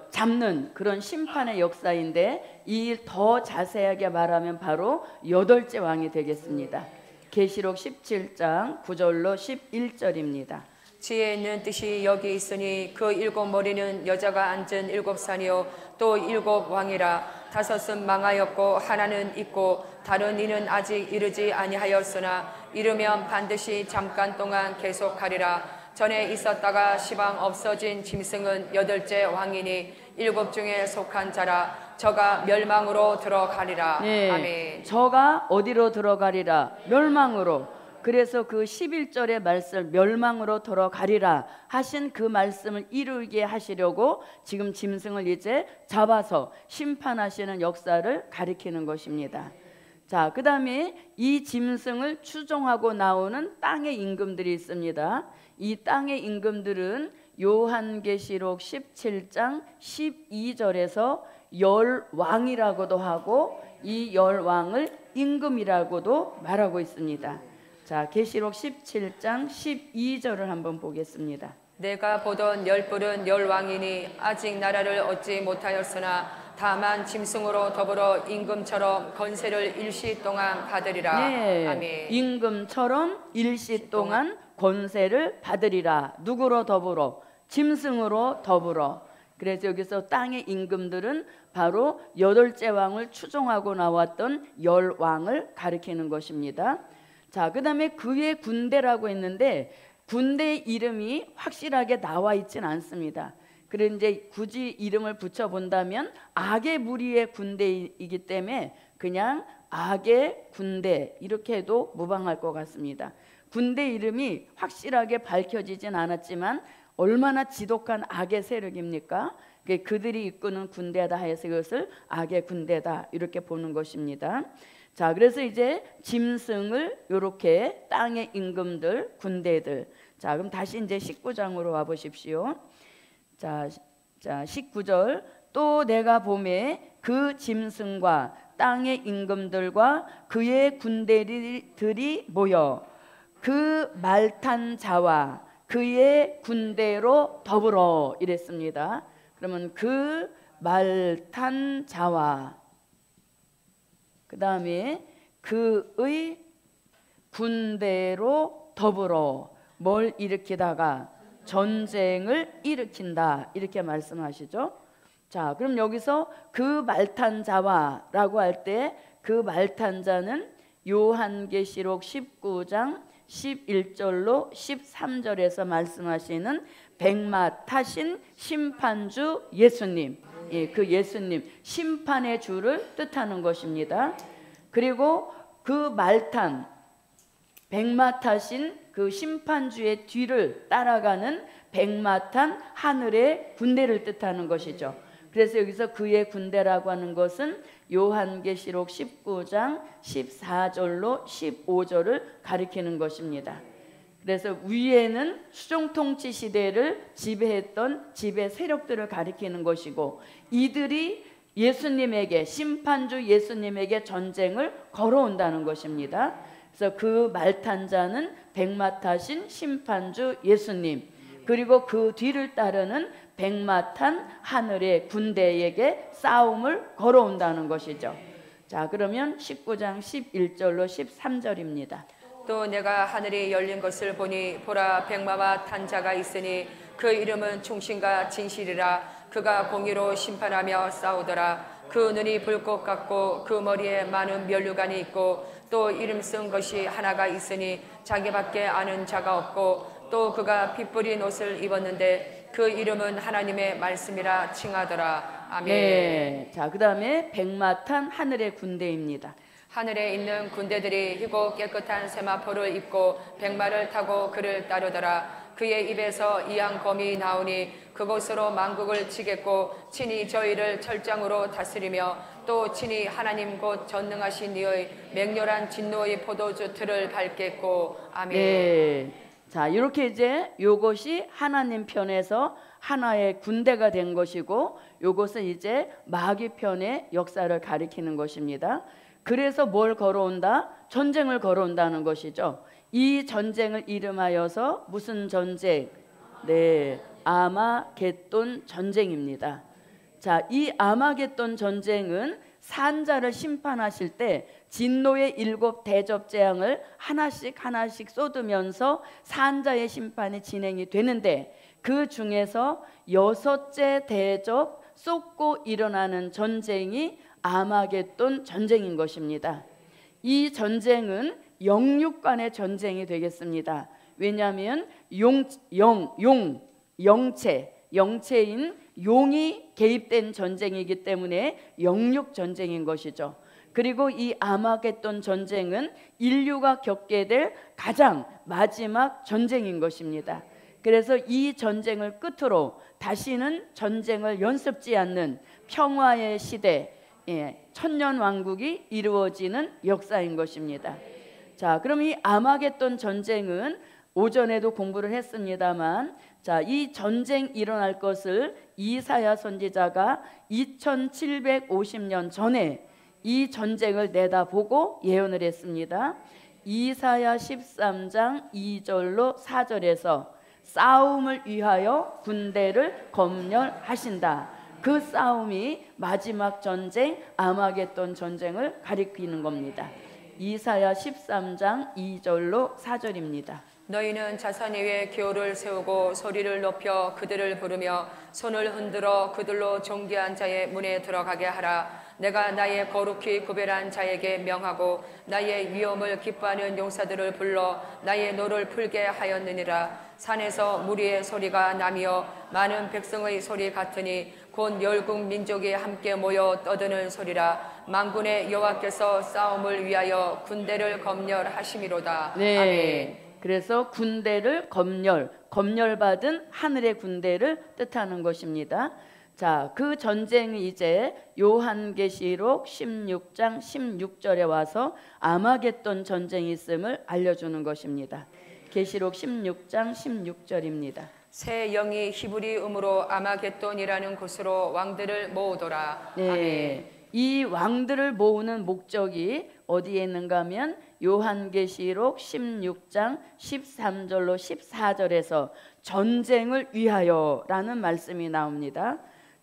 잡는 그런 심판의 역사인데, 이 더 자세하게 말하면 바로 8째 왕이 되겠습니다. 계시록 17장 9절로 11절입니다. 지혜 있는 뜻이 여기 있으니 그 7 머리는 여자가 앉은 7 산이요 또 7 왕이라. 5은 망하였고 하나는 있고 다른 이는 아직 이르지 아니하였으나 이르면 반드시 잠깐 동안 계속하리라. 전에 있었다가 시방 없어진 짐승은 8째 왕이니 7 중에 속한 자라. 저가 멸망으로 들어가리라. 네, 아멘. 저가 어디로 들어가리라? 멸망으로. 그래서 그 11절의 말씀, 멸망으로 들어가리라 하신 그 말씀을 이루게 하시려고 지금 짐승을 이제 잡아서 심판하시는 역사를 가리키는 것입니다. 자, 그 다음에 이 짐승을 추종하고 나오는 땅의 임금들이 있습니다. 이 땅의 임금들은 요한계시록 17장 12절에서 열왕이라고도 하고 이 열왕을 임금이라고도 말하고 있습니다. 자, 계시록 17장 12절을 한번 보겠습니다. 내가 보던 10뿔은 10왕이니 아직 나라를 얻지 못하였으나 다만 짐승으로 더불어 임금처럼 권세를 일시 동안 받으리라. 네, 아멘. 임금처럼 일시 동안 권세를 받으리라. 누구로 더불어? 짐승으로 더불어. 그래서 여기서 땅의 임금들은 바로 8째 왕을 추종하고 나왔던 열왕을 가리키는 것입니다. 자, 그 다음에 그의 군대라고 했는데 군대의 이름이 확실하게 나와 있지는 않습니다. 그런데 굳이 이름을 붙여본다면 악의 무리의 군대이기 때문에 그냥 악의 군대 이렇게 해도 무방할 것 같습니다. 군대 이름이 확실하게 밝혀지진 않았지만 얼마나 지독한 악의 세력입니까? 그들이 이끄는 군대다 해서 이것을 악의 군대다 이렇게 보는 것입니다. 자, 그래서 이제 짐승을 이렇게 땅의 임금들, 군대들. 자, 그럼 다시 이제 19장으로 와 보십시오. 자, 19절. 또 내가 보매 그 짐승과 땅의 임금들과 그의 군대들이 모여 그 말탄 자와 그의 군대로 더불어 이랬습니다. 그러면 그 말탄 자와 그 다음에 그의 군대로 더불어 뭘 일으키다가 전쟁을 일으킨다 이렇게 말씀하시죠. 자, 그럼 여기서 그 말탄 자와라고 할 때 그 말탄 자는 요한계시록 19장 11절로 13절에서 말씀하시는 백마 타신 심판주 예수님, 예, 그 예수님 심판의 주를 뜻하는 것입니다. 그리고 그 말탄 백마 타신 그 심판주의 뒤를 따라가는 백마 탄 하늘의 군대를 뜻하는 것이죠. 그래서 여기서 그의 군대라고 하는 것은 요한계시록 19장 14절로 15절을 가리키는 것입니다. 그래서 위에는 수종통치 시대를 지배했던 지배 세력들을 가리키는 것이고 이들이 예수님에게 심판주 예수님에게 전쟁을 걸어온다는 것입니다. 그래서 그 말탄 자는 백마 타신 심판주 예수님 그리고 그 뒤를 따르는 백마 탄 하늘의 군대에게 싸움을 걸어온다는 것이죠. 자, 그러면 19장 11절로 13절입니다. 또 내가 하늘이 열린 것을 보니 보라 백마와 탄 자가 있으니 그 이름은 충신과 진실이라. 그가 공의로 심판하며 싸우더라. 그 눈이 불꽃 같고 그 머리에 많은 면류관이 있고 또 이름 쓴 것이 하나가 있으니 자기밖에 아는 자가 없고 또 그가 피 뿌린 옷을 입었는데 그 이름은 하나님의 말씀이라 칭하더라. 아멘. 네, 자, 그 다음에 백마 탄 하늘의 군대입니다. 하늘에 있는 군대들이 희고 깨끗한 세마포를 입고 백마를 타고 그를 따르더라. 그의 입에서 이양검이 나오니 그곳으로 만국을 치겠고 친히 저희를 철장으로 다스리며 또 친히 하나님 곧 전능하신 이의 맹렬한 진노의 포도주 틀을 밟겠고. 아멘. 네. 자, 이렇게 이제 요것이 하나님 편에서 하나의 군대가 된 것이고 요것은 이제 마귀 편의 역사를 가리키는 것입니다. 그래서 뭘 걸어온다? 전쟁을 걸어온다는 것이죠. 이 전쟁을 이름하여서 무슨 전쟁? 네, 아마겟돈 전쟁입니다. 자, 이 아마겟돈 전쟁은 산자를 심판하실 때 진노의 7 대접 재앙을 하나씩 쏟으면서 산자의 심판이 진행이 되는데 그 중에서 6째 대접 쏟고 일어나는 전쟁이 아마겟돈 전쟁인 것입니다. 이 전쟁은 영육 간의 전쟁이 되겠습니다. 왜냐하면 영체인 용이 개입된 전쟁이기 때문에 영육 전쟁인 것이죠. 그리고 이 아마겟돈 전쟁은 인류가 겪게 될 가장 마지막 전쟁인 것입니다. 그래서 이 전쟁을 끝으로 다시는 전쟁을 연습지 않는 평화의 시대, 천년 왕국이 이루어지는 역사인 것입니다. 자, 그럼 이 아마겟돈 전쟁은 오전에도 공부를 했습니다만, 자, 이 전쟁 일어날 것을 이사야 선지자가 2750년 전에 이 전쟁을 내다보고 예언을 했습니다. 이사야 13장 2절로 4절에서 싸움을 위하여 군대를 검열하신다. 그 싸움이 마지막 전쟁 아마겟돈 전쟁을 가리키는 겁니다. 이사야 13장 2절로 4절입니다. 너희는 자선 위에 기호를 세우고 소리를 높여 그들을 부르며 손을 흔들어 그들로 존귀한 자의 문에 들어가게 하라. 내가 나의 거룩히 구별한 자에게 명하고 나의 위엄을 기뻐하는 용사들을 불러 나의 노를 풀게 하였느니라. 산에서 무리의 소리가 나며 많은 백성의 소리 같으니 곧 열국 민족이 함께 모여 떠드는 소리라. 만군의 여호와께서 싸움을 위하여 군대를 검열하심이로다. 네. 아멘. 그래서 군대를 검열받은 하늘의 군대를 뜻하는 것입니다. 자, 그 전쟁이 이제 요한계시록 16장 16절에 와서 아마겟돈 전쟁이 있음을 알려주는 것입니다. 계시록 16장 16절입니다. 새 영이 히브리음으로 아마겟돈이라는 곳으로 왕들을 모으더라. 네, 아멘. 이 왕들을 모으는 목적이 어디에 있는가 하면 요한계시록 16장 13절로 14절에서 전쟁을 위하여라는 말씀이 나옵니다.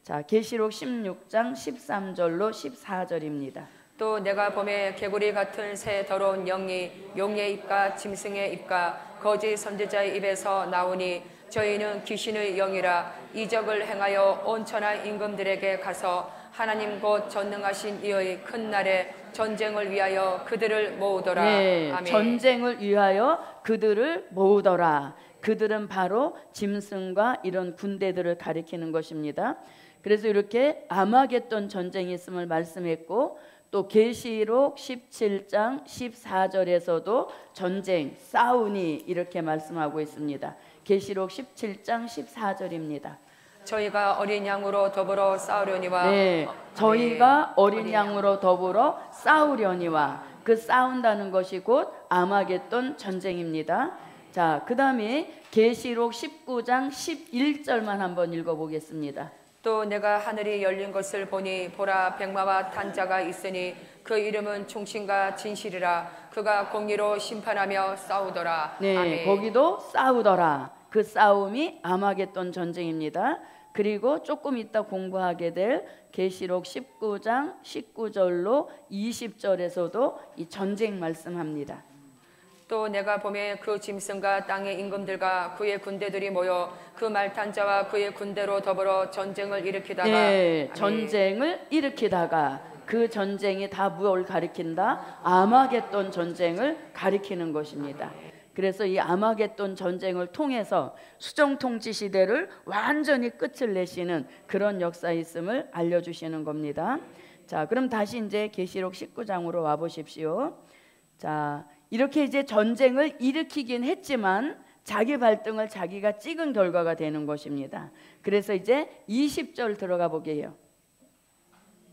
자, 계시록 16장 13절로 14절입니다. 또 내가 봄에 개구리 같은 새 더러운 영이 용의 입과 짐승의 입과 거짓 선지자의 입에서 나오니 저희는 귀신의 영이라 이적을 행하여 온 천하 임금들에게 가서 하나님 곧 전능하신 이의 큰 날에 전쟁을 위하여 그들을 모으더라. 네, 아멘. 전쟁을 위하여 그들을 모으더라. 그들은 바로 짐승과 이런 군대들을 가리키는 것입니다. 그래서 이렇게 아마겟돈 전쟁이 있음을 말씀했고, 또 계시록 17장 14절에서도 전쟁, 싸우니 이렇게 말씀하고 있습니다. 계시록 17장 14절입니다. 저희가 어린 양으로 더불어 싸우려니와 네, 저희가 어린 양으로 더불어 싸우려니와, 그 싸운다는 것이 곧 아마겟돈 전쟁입니다. 자, 그 다음에 계시록 19장 11절만 한번 읽어보겠습니다. 또 내가 하늘이 열린 것을 보니 보라 백마와 탄자가 있으니 그 이름은 충신과 진실이라. 그가 공의로 심판하며 싸우더라. 네, 아멘. 거기도 싸우더라. 그 싸움이 아마겟돈 전쟁입니다. 그리고 조금 이따 공부하게 될 계시록 19장 19절로 20절에서도 이 전쟁 말씀합니다. 또 내가 봄에 그 짐승과 땅의 임금들과 그의 군대들이 모여 그 말탄자와 그의 군대로 더불어 전쟁을 일으키다가, 네, 아멘. 전쟁을 일으키다가, 그 전쟁이 다 무엇을 가리킨다? 아마겟돈 전쟁을 가리키는 것입니다. 그래서 이 아마겟돈 전쟁을 통해서 수정통치 시대를 완전히 끝을 내시는 그런 역사 있음을 알려주시는 겁니다. 자, 그럼 다시 이제 계시록 19장으로 와 보십시오. 자, 이렇게 이제 전쟁을 일으키긴 했지만 자기 발등을 자기가 찍은 결과가 되는 것입니다. 그래서 이제 20절 들어가 보게요.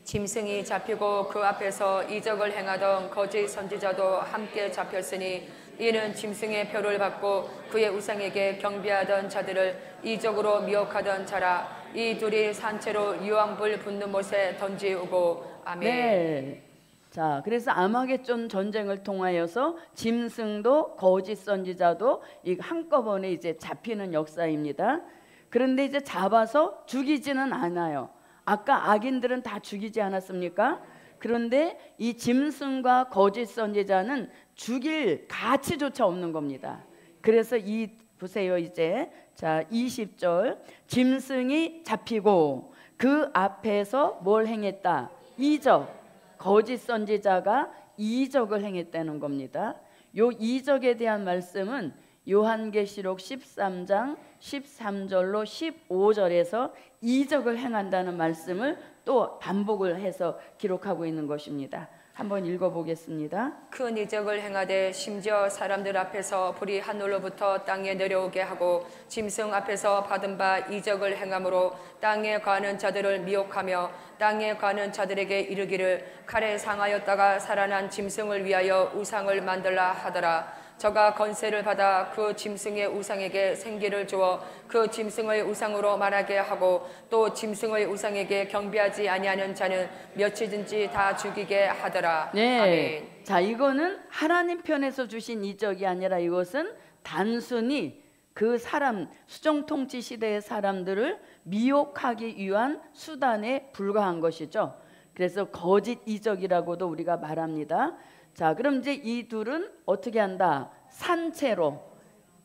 짐승이 잡히고 그 앞에서 이적을 행하던 거짓 선지자도 함께 잡혔으니 이는 짐승의 표를 받고 그의 우상에게 경배하던 자들을 이적으로 미혹하던 자라. 이 둘이 산채로 유황불 붙는 못에 던지우고. 아멘. 네. 자, 그래서 아마겟돈 전쟁을 통하여서 짐승도 거짓 선지자도 이 한꺼번에 이제 잡히는 역사입니다. 그런데 이제 잡아서 죽이지는 않아요. 아까 악인들은 다 죽이지 않았습니까? 그런데 이 짐승과 거짓 선지자는 죽일 가치조차 없는 겁니다. 그래서 이 보세요, 이제 자 20절, 짐승이 잡히고 그 앞에서 뭘 행했다? 이적. 거짓 선지자가 이적을 행했다는 겁니다. 요 이적에 대한 말씀은 요한계시록 13장 13절로 15절에서 이적을 행한다는 말씀을 또 반복을 해서 기록하고 있는 것입니다. 한번 읽어보겠습니다. 큰 이적을 행하되 심지어 사람들 앞에서 불이 하늘로부터 땅에 내려오게 하고 짐승 앞에서 받은 바 이적을 행함으로 땅에 가는 자들을 미혹하며 땅에 가는 자들에게 이르기를 칼에 상하였다가 살아난 짐승을 위하여 우상을 만들라 하더라. 저가 건세를 받아 그 짐승의 우상에게 생기를 주어 그 짐승의 우상으로 말하게 하고 또 짐승의 우상에게 경배하지 아니하는 자는 며칠든지 다 죽이게 하더라. 네. 아멘. 자, 이거는 하나님 편에서 주신 이적이 아니라 이것은 단순히 그 사람, 수정통치 시대의 사람들을 미혹하기 위한 수단에 불과한 것이죠. 그래서 거짓 이적이라고도 우리가 말합니다. 자, 그럼 이제 이 둘은 어떻게 한다? 산채로,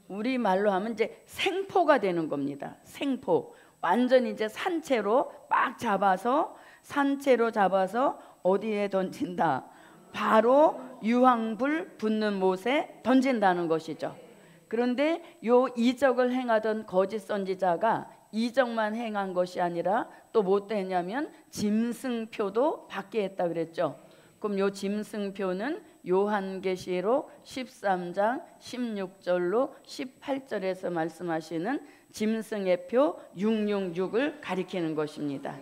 우리 말로 하면 이제 생포가 되는 겁니다. 생포. 완전히 이제 산채로 막 잡아서, 산채로 잡아서 어디에 던진다? 바로 유황불 붙는 못에 던진다는 것이죠. 그런데 요 이적을 행하던 거짓 선지자가 이적만 행한 것이 아니라 또 뭐 했냐면 짐승표도 받게 했다 그랬죠. 그럼 요 짐승표는 요한계시록 13장 16절로 18절에서 말씀하시는 짐승의 표 666을 가리키는 것입니다.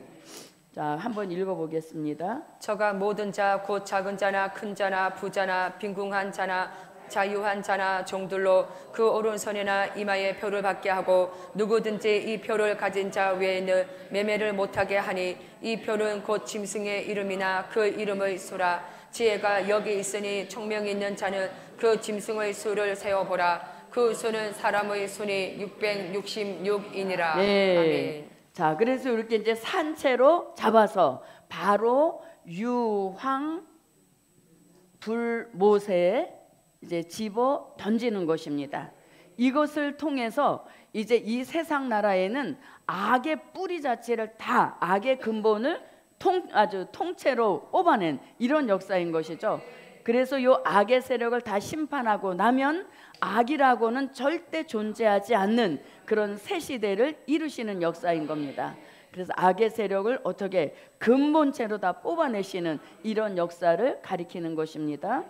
자, 한번 읽어보겠습니다. 저가 모든 자 곧 작은 자나 큰 자나 부자나 빈궁한 자나 자유한 자나 종들로 그 오른손이나 이마에 표를 받게 하고 누구든지 이 표를 가진 자 외에는 매매를 못하게 하니 이 표는 곧 짐승의 이름이나 그 이름의 수라. 지혜가 여기 있으니 총명이 있는 자는 그 짐승의 수를 세어보라. 그 수는 사람의 수니 666이니라. 네. 아멘. 자, 그래서 이렇게 이제 산채로 잡아서 바로 유황 불못에 이제 집어 던지는 것입니다. 이것을 통해서 이제 이 세상 나라에는 악의 뿌리 자체를 다, 악의 근본을 아주 통째로 뽑아낸 이런 역사인 것이죠. 그래서 이 악의 세력을 다 심판하고 나면 악이라고는 절대 존재하지 않는 그런 새 시대를 이루시는 역사인 겁니다. 그래서 악의 세력을 어떻게 근본체로 다 뽑아내시는 이런 역사를 가리키는 것입니다.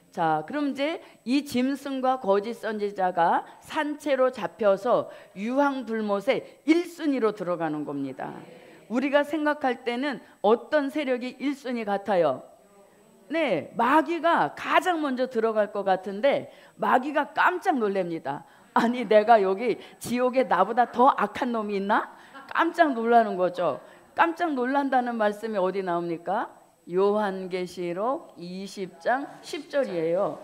자, 그럼 이제 이 짐승과 거짓 선지자가 산채로 잡혀서 유황불못의 1순위로 들어가는 겁니다. 우리가 생각할 때는 어떤 세력이 1순위 같아요? 네, 마귀가 가장 먼저 들어갈 것 같은데 마귀가 깜짝 놀랍니다. 아니, 내가 여기 지옥에 나보다 더 악한 놈이 있나? 깜짝 놀라는 거죠. 깜짝 놀란다는 말씀이 어디 나옵니까? 요한계시록 20장 10절이에요.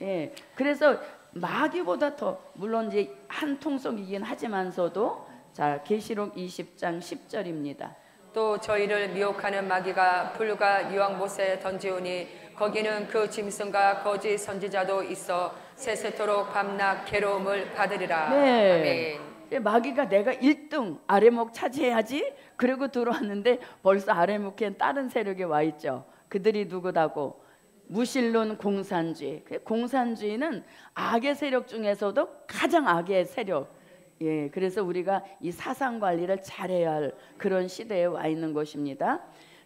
예, 그래서 마귀보다 더, 물론 이제 한 통속이긴 하지만서도, 자, 계시록 20장 10절입니다. 또 저희를 미혹하는 마귀가 불과 유황못에 던지오니 거기는 그 짐승과 거짓 선지자도 있어 세세토록 밤낮 괴로움을 받으리라. 네. 아멘. 마귀가 내가 1등 아래목 차지해야지, 그리고 들어왔는데 벌써 아래목엔 다른 세력이 와 있죠. 그들이 누구다고? 무신론 공산주의. 공산주의는 악의 세력 중에서도 가장 악의 세력. 예, 그래서 우리가 이 사상 관리를 잘해야 할 그런 시대에 와 있는 것입니다.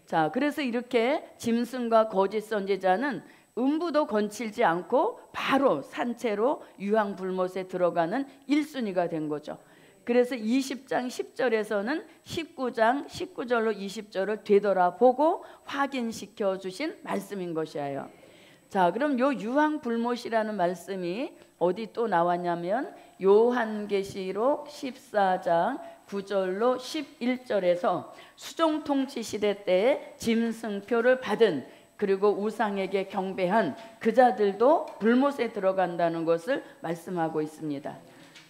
자, 그래서 이렇게 짐승과 거짓 선지자는 음부도 건칠지 않고 바로 산채로 유황불못에 들어가는 1순위가 된 거죠. 그래서 20장 10절에서는 19절로 20절을 되돌아보고 확인시켜 주신 말씀인 것이에요. 자, 그럼 요 유황불못이라는 말씀이 어디 또 나왔냐면 요한계시록 14장 9절로 11절에서 수종통치 시대 때에 짐승표를 받은, 그리고 우상에게 경배한 그 자들도 불못에 들어간다는 것을 말씀하고 있습니다.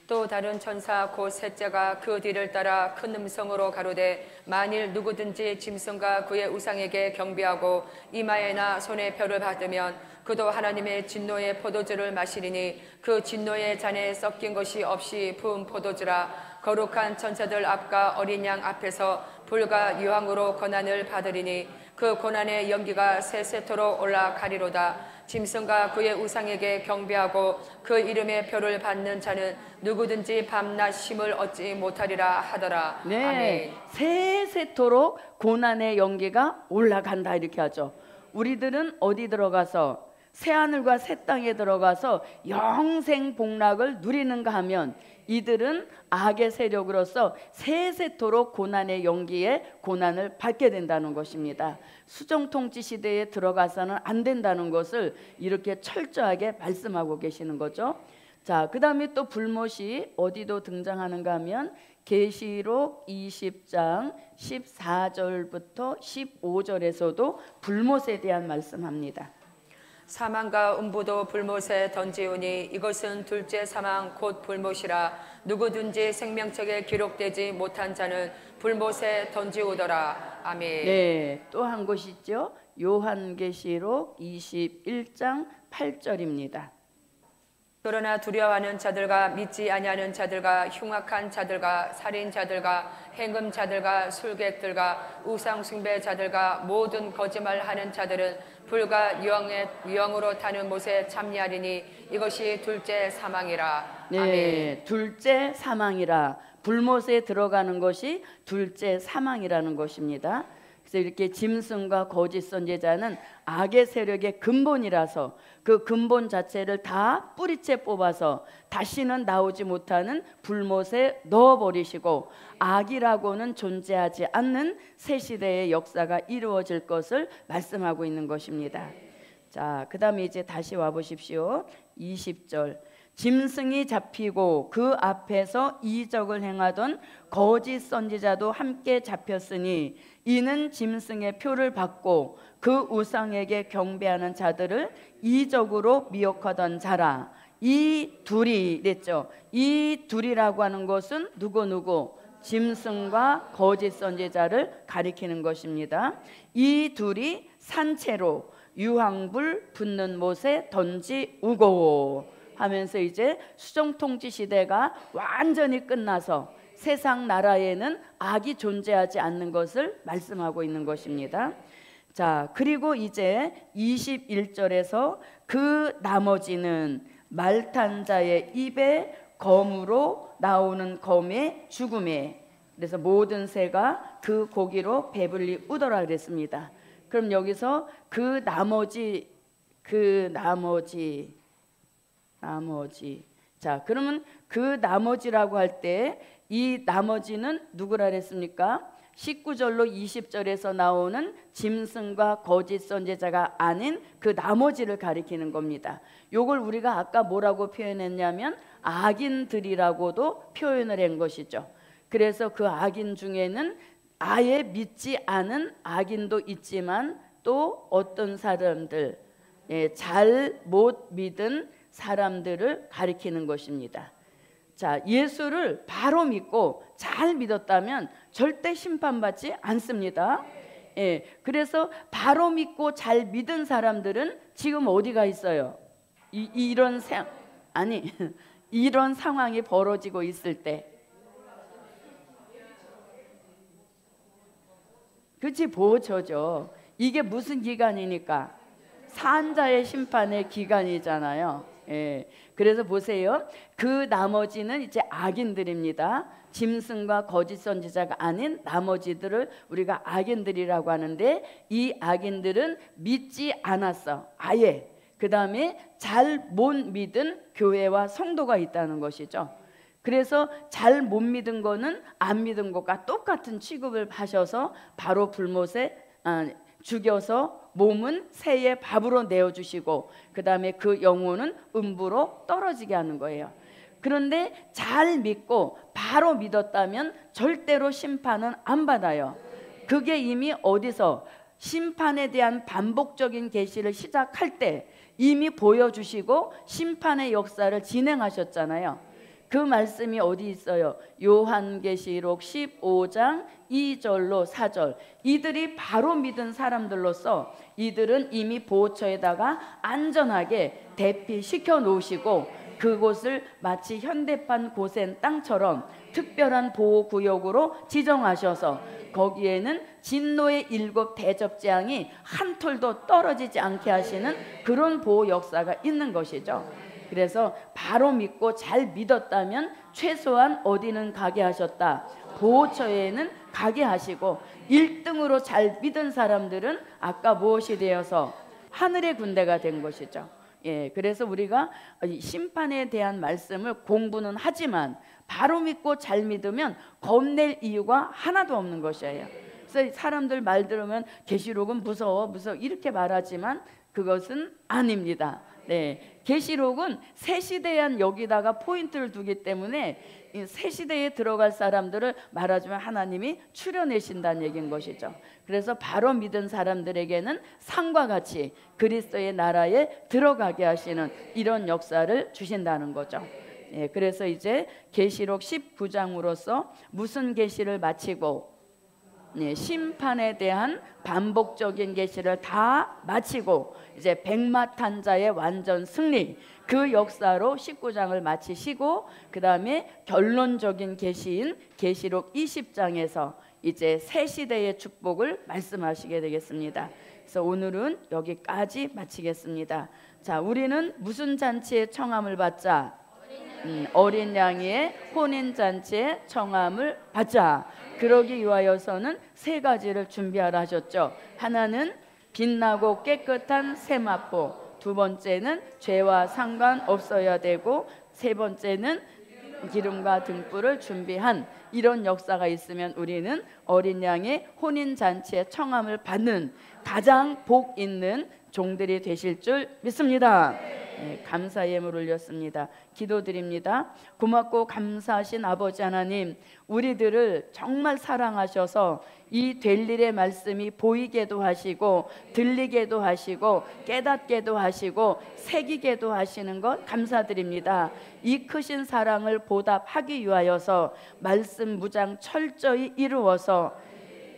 또 다른 천사 곧 셋째가 그 뒤를 따라 큰 음성으로 가로되 만일 누구든지 짐승과 그의 우상에게 경배하고 이마에나 손에 표를 받으면 그도 하나님의 진노의 포도주를 마시리니 그 진노의 잔에 섞인 것이 없이 부은 포도주라. 거룩한 천사들 앞과 어린 양 앞에서 불과 유황으로 고난을 받으리니 그 고난의 연기가 세세토록 올라가리로다. 짐승과 그의 우상에게 경배하고 그 이름의 표를 받는 자는 누구든지 밤낮 쉼을 얻지 못하리라 하더라. 네, 아멘. 세세토록 고난의 연기가 올라간다 이렇게 하죠. 우리들은 어디 들어가서 새하늘과 새 땅에 들어가서 영생 복락을 누리는가 하면 이들은 악의 세력으로서 세세토록 고난의 연기에 고난을 받게 된다는 것입니다. 수정통치 시대에 들어가서는 안 된다는 것을 이렇게 철저하게 말씀하고 계시는 거죠. 자, 그 다음에 또 불못이 어디도 등장하는가 하면 계시록 20장 14절부터 15절에서도 불못에 대한 말씀합니다. 사망과 음부도 불못에 던지우니 이것은 둘째 사망 곧 불못이라. 누구든지 생명책에 기록되지 못한 자는 불못에 던지우더라. 아멘. 네, 또 한 곳이 있죠. 요한계시록 21장 8절입니다. 그러나 두려워하는 자들과 믿지 아니하는 자들과 흉악한 자들과 살인자들과 행음자들과 술객들과 우상숭배자들과 모든 거짓말하는 자들은 불과 유황으로 타는 못에 참여하리니 이것이 둘째 사망이라. 네, 아멘. 둘째 사망이라. 불못에 들어가는 것이 둘째 사망이라는 것입니다. 그래서 이렇게 짐승과 거짓 선지자는 악의 세력의 근본이라서 그 근본 자체를 다 뿌리채 뽑아서 다시는 나오지 못하는 불못에 넣어버리시고 악이라고는 존재하지 않는 새 시대의 역사가 이루어질 것을 말씀하고 있는 것입니다. 자, 그 다음에 이제 다시 와보십시오. 20절. 짐승이 잡히고 그 앞에서 이적을 행하던 거짓 선지자도 함께 잡혔으니 이는 짐승의 표를 받고 그 우상에게 경배하는 자들을 이적으로 미혹하던 자라. 이 둘이 됐죠. 이 둘이라고 하는 것은 누구? 짐승과 거짓 선지자를 가리키는 것입니다. 이 둘이 산채로 유황불 붙는 못에 던지우고 하면서 이제 수정통치 시대가 완전히 끝나서 세상 나라에는 악이 존재하지 않는 것을 말씀하고 있는 것입니다. 자, 그리고 이제 21절에서 그 나머지는 말탄 자의 입에 검으로 나오는 검의 죽음에, 그래서 모든 새가 그 고기로 배불리 우더라 그랬습니다. 그럼 여기서 그 나머지 자, 그러면 그 나머지라고 할 때 이 나머지는 누구라 그랬습니까? 19절로 20절에서 나오는 짐승과 거짓 선지자가 아닌 그 나머지를 가리키는 겁니다. 요걸 우리가 아까 뭐라고 표현했냐면 악인들이라고도 표현을 한 것이죠. 그래서 그 악인 중에는 아예 믿지 않은 악인도 있지만 또 어떤 사람들, 잘 못 믿은 사람들을 가리키는 것입니다. 자, 예수를 바로 믿고 잘 믿었다면 절대 심판받지 않습니다. 그래서 바로 믿고 잘 믿은 사람들은 지금 어디가 있어요? 이런 상황이 벌어지고 있을 때, 그렇지, 보호처죠. 이게 무슨 기간이니까? 산자의 심판의 기간이잖아요. 그래서 보세요. 그 나머지는 이제 악인들입니다. 짐승과 거짓 선지자가 아닌 나머지들을 우리가 악인들이라고 하는데, 이 악인들은 믿지 않았어, 아예. 그 다음에 잘 못 믿은 교회와 성도가 있다는 것이죠. 그래서 잘 못 믿은 거는 안 믿은 것과 똑같은 취급을 하셔서 바로 불못에 죽여서 몸은 새의 밥으로 내어주시고, 그 다음에 그 영혼은 음부로 떨어지게 하는 거예요. 그런데 잘 믿고 바로 믿었다면 절대로 심판은 안 받아요. 그게 이미 어디서 심판에 대한 반복적인 계시를 시작할 때 이미 보여주시고 심판의 역사를 진행하셨잖아요. 그 말씀이 어디 있어요? 요한계시록 15장 2절로 4절. 이들이 바로 믿은 사람들로서 이들은 이미 보호처에다가 안전하게 대피시켜 놓으시고, 그곳을 마치 현대판 고센 땅처럼 특별한 보호구역으로 지정하셔서 거기에는 진노의 7 대접재앙이 한 톨도 떨어지지 않게 하시는 그런 보호 역사가 있는 것이죠. 그래서 바로 믿고 잘 믿었다면 최소한 어디는 가게 하셨다, 보호처에는 가게 하시고, 1등으로 잘 믿은 사람들은 아까 무엇이 되어서 하늘의 군대가 된 것이죠. 그래서 우리가 심판에 대한 말씀을 공부는 하지만 바로 믿고 잘 믿으면 겁낼 이유가 하나도 없는 것이에요. 그래서 사람들 말 들으면 계시록은 무서워 이렇게 말하지만 그것은 아닙니다. 계시록은 새 시대에 여기다가 포인트를 두기 때문에 새 시대에 들어갈 사람들을 말하자면 하나님이 추려내신다는 얘기인 것이죠. 그래서 바로 믿은 사람들에게는 상과 같이 그리스도의 나라에 들어가게 하시는 이런 역사를 주신다는 거죠. 그래서 이제 계시록 19장으로서 무슨 계시를 마치고 심판에 대한 반복적인 계시를 다 마치고 이제 백마탄자의 완전 승리, 그 역사로 19장을 마치시고, 그 다음에 결론적인 계시인 계시록 20장에서 이제 새 시대의 축복을 말씀하시게 되겠습니다. 그래서 오늘은 여기까지 마치겠습니다. 자, 우리는 무슨 잔치의 청함을 받자? 어린 양의 혼인잔치의 청함을 받자. 그러기 위하여서는 세 가지를 준비하라 하셨죠. 하나는 빛나고 깨끗한 세마포, 두 번째는 죄와 상관없어야 되고, 세 번째는 기름과 등불을 준비한 이런 역사가 있으면 우리는 어린 양의 혼인잔치의 청함을 받는 가장 복 있는 종들이 되실 줄 믿습니다. 감사 예물 올렸습니다. 기도드립니다. 고맙고 감사하신 아버지 하나님, 우리들을 정말 사랑하셔서 이 될 일의 말씀이 보이게도 하시고 들리게도 하시고 깨닫게도 하시고 새기게도 하시는 것 감사드립니다. 이 크신 사랑을 보답하기 위하여서 말씀 무장 철저히 이루어서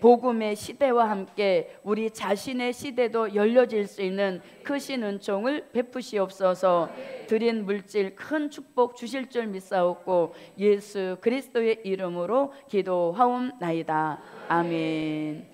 복음의 시대와 함께 우리 자신의 시대도 열려질 수 있는 크신 은총을 베푸시옵소서. 드린 물질 큰 축복 주실 줄 믿사옵고 예수 그리스도의 이름으로 기도하옵나이다. 아멘.